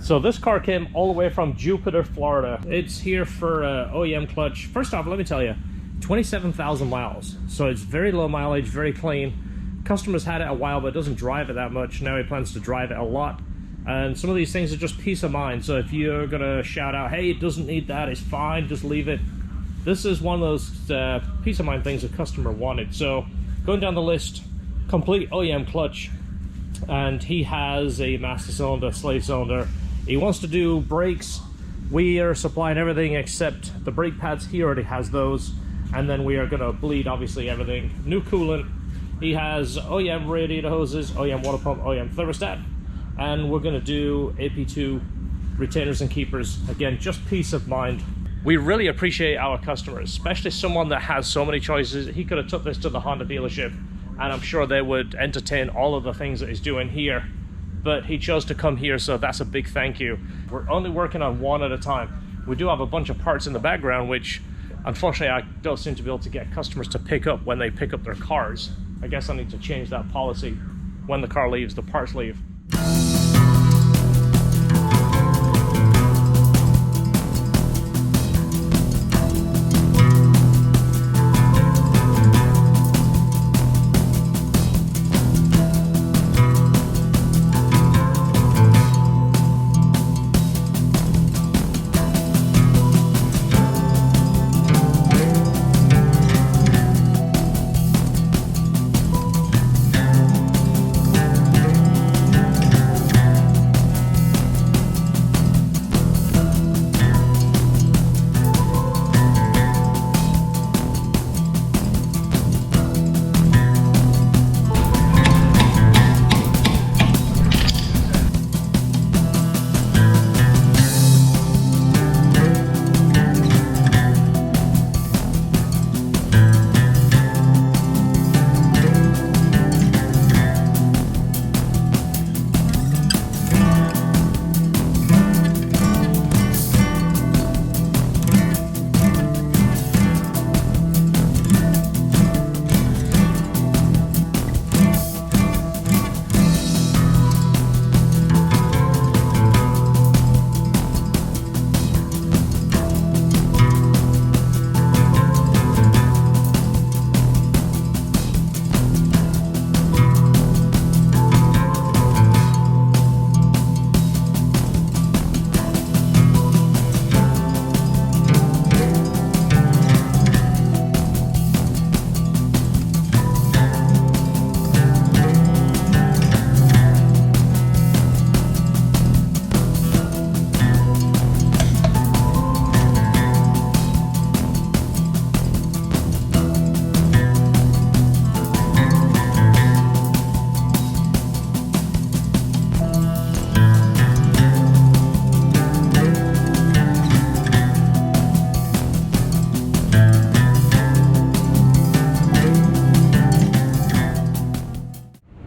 So this car came all the way from Jupiter, Florida. It's here for OEM clutch. First off, let me tell you, 27,000 miles. So it's very low mileage, very clean. Customer's had it a while, but doesn't drive it that much. Now he plans to drive it a lot. And some of these things are just peace of mind. So if you're gonna shout out, hey, it doesn't need that, it's fine, just leave it. This is one of those peace of mind things the customer wanted. So going down the list, complete OEM clutch. And he has a master cylinder, slave cylinder. He wants to do brakes. We are supplying everything except the brake pads. He already has those. And then we are gonna bleed, obviously, everything. New coolant. He has OEM radiator hoses, OEM water pump, OEM thermostat. And we're gonna do AP2 retainers and keepers. Again, just peace of mind. We really appreciate our customers, especially someone that has so many choices. He could have took this to the Honda dealership, and I'm sure they would entertain all of the things that he's doing here. But he chose to come here, so that's a big thank you. We're only working on one at a time. We do have a bunch of parts in the background, which unfortunately I don't seem to be able to get customers to pick up when they pick up their cars. I guess I need to change that policy. When the car leaves, the parts leave.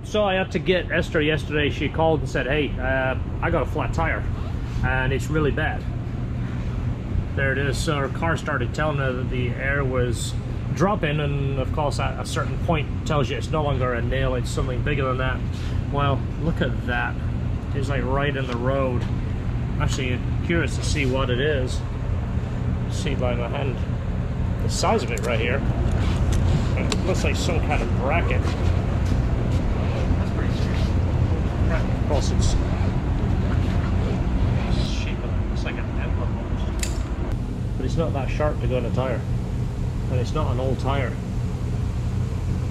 So I had to get Esther yesterday. She called and said, hey, I got a flat tire and it's really bad. There it is. So her car started telling her that the air was dropping, and of course at a certain point tells you it's no longer a nail, it's something bigger than that. Well, look at that. It's like right in the road. Actually curious to see what it is. See by my hand the size of it right here. It looks like some kind of bracket. Of course, it's shape of it. It's like an emblem almost. But it's not that sharp to go in a tire, and it's not an old tire.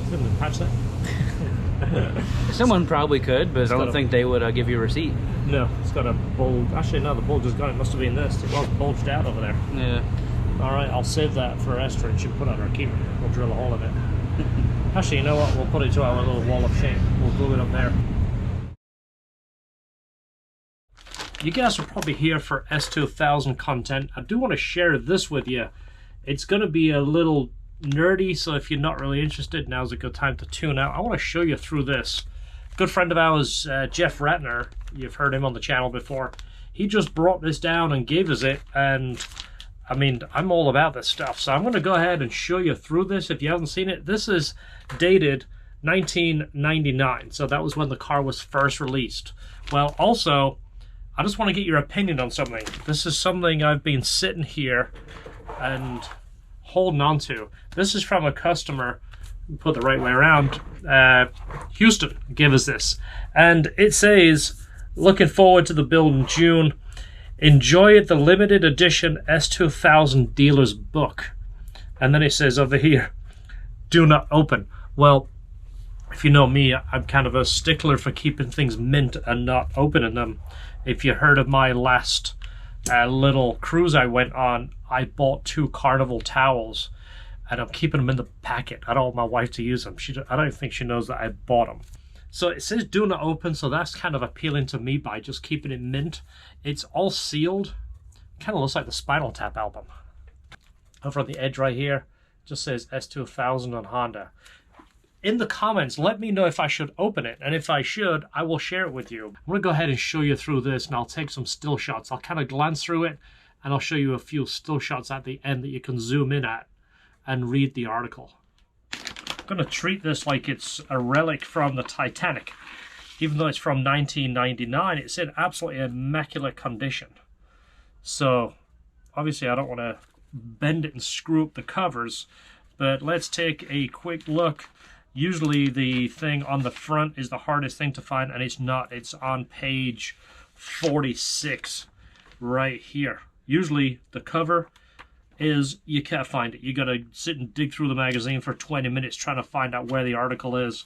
Couldn't patch that. Someone probably could, but I don't think they would give you a receipt. No, it's got a bulge. Actually, no, the bulge is gone. It must have been this. It was bulged out over there. Yeah. All right, I'll save that for Esther, and she'll put on her keeper. We'll drill a hole in it. Actually, you know what? We'll put it to our little wall of shame. We'll glue it up there. You guys are probably here for S2000 content. I do want to share this with you. It's going to be a little nerdy, so if you're not really interested, now's a good time to tune out. I want to show you through this. Good friend of ours, Jeff Ratner, you've heard him on the channel before. He just brought this down and gave us it, and I mean, I'm all about this stuff. So I'm going to go ahead and show you through this if you haven't seen it. This is dated 1999, so that was when the car was first released. Well, also, I just want to get your opinion on something. This is something I've been sitting here and holding on to. This is from a customer, put the right way around, Houston gave us this. And it says, looking forward to the build in June. Enjoy it, the limited edition S2000 dealer's book. And then it says over here, do not open. Well, if you know me, I'm kind of a stickler for keeping things mint and not opening them. If you heard of my last little cruise I went on, I bought 2 Carnival towels and I'm keeping them in the packet. I don't want my wife to use them. I don't think she knows that I bought them. So it says do not open, so that's kind of appealing to me by just keeping it mint. It's all sealed. Kind of looks like the Spinal Tap album. Over on the edge right here, just says S2000 on Honda. In the comments, let me know if I should open it, and if I should, I will share it with you. I'm going to go ahead and show you through this, and I'll take some still shots. I'll kind of glance through it, and I'll show you a few still shots at the end that you can zoom in at and read the article. I'm going to treat this like it's a relic from the Titanic. Even though it's from 1999, it's in absolutely immaculate condition. So, obviously I don't want to bend it and screw up the covers, but let's take a quick look. Usually the thing on the front is the hardest thing to find, and it's not. It's on page 46 right here. Usually the cover is, you can't find it. You gotta sit and dig through the magazine for 20 minutes trying to find out where the article is.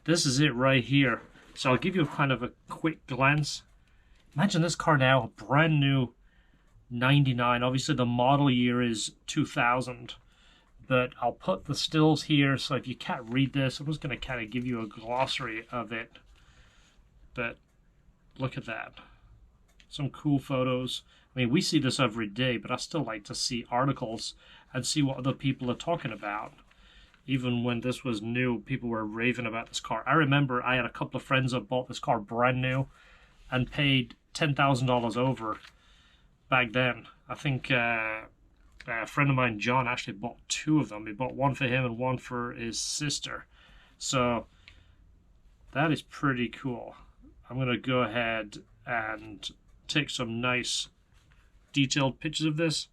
This is it right here. So I'll give you kind of a quick glance. Imagine this car now, a brand new 99. Obviously the model year is 2000. But I'll put the stills here, so if you can't read this, I'm just going to kind of give you a glossary of it. But look at that. Some cool photos. I mean, we see this every day, but I still like to see articles and see what other people are talking about. Even when this was new, people were raving about this car. I remember I had a couple of friends that bought this car brand new and paid $10,000 over back then. I think a friend of mine, John, actually bought 2 of them. He bought one for him and one for his sister. So that is pretty cool. I'm going to go ahead and take some nice detailed pictures of this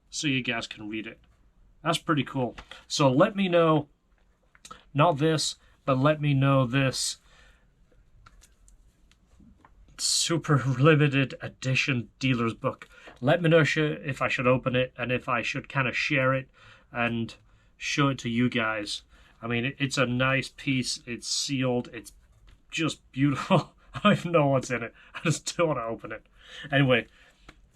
so you guys can read it. That's pretty cool. So let me know, not this, but let me know this super limited edition dealer's book. Let me know if I should open it and if I should kind of share it and show it to you guys. I mean, it's a nice piece. It's sealed. It's just beautiful. I don't even know what's in it. I just don't want to open it. Anyway,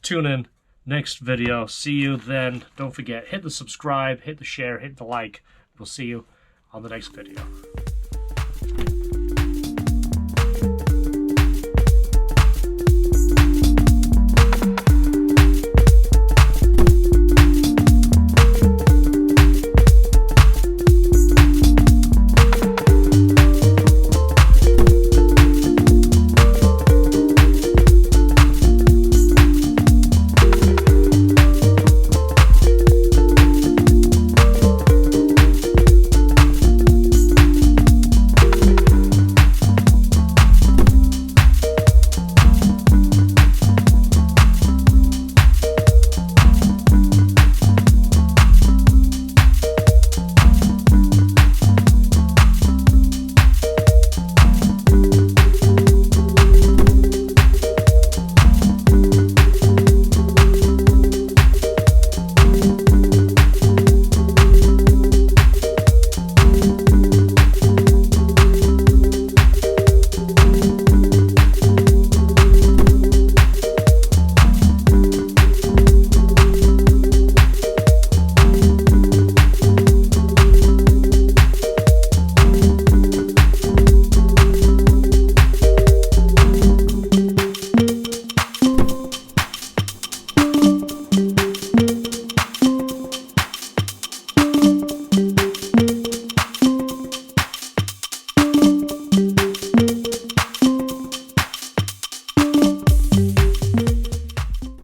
tune in. Next video. See you then. Don't forget, hit the subscribe, hit the share, hit the like. We'll see you on the next video.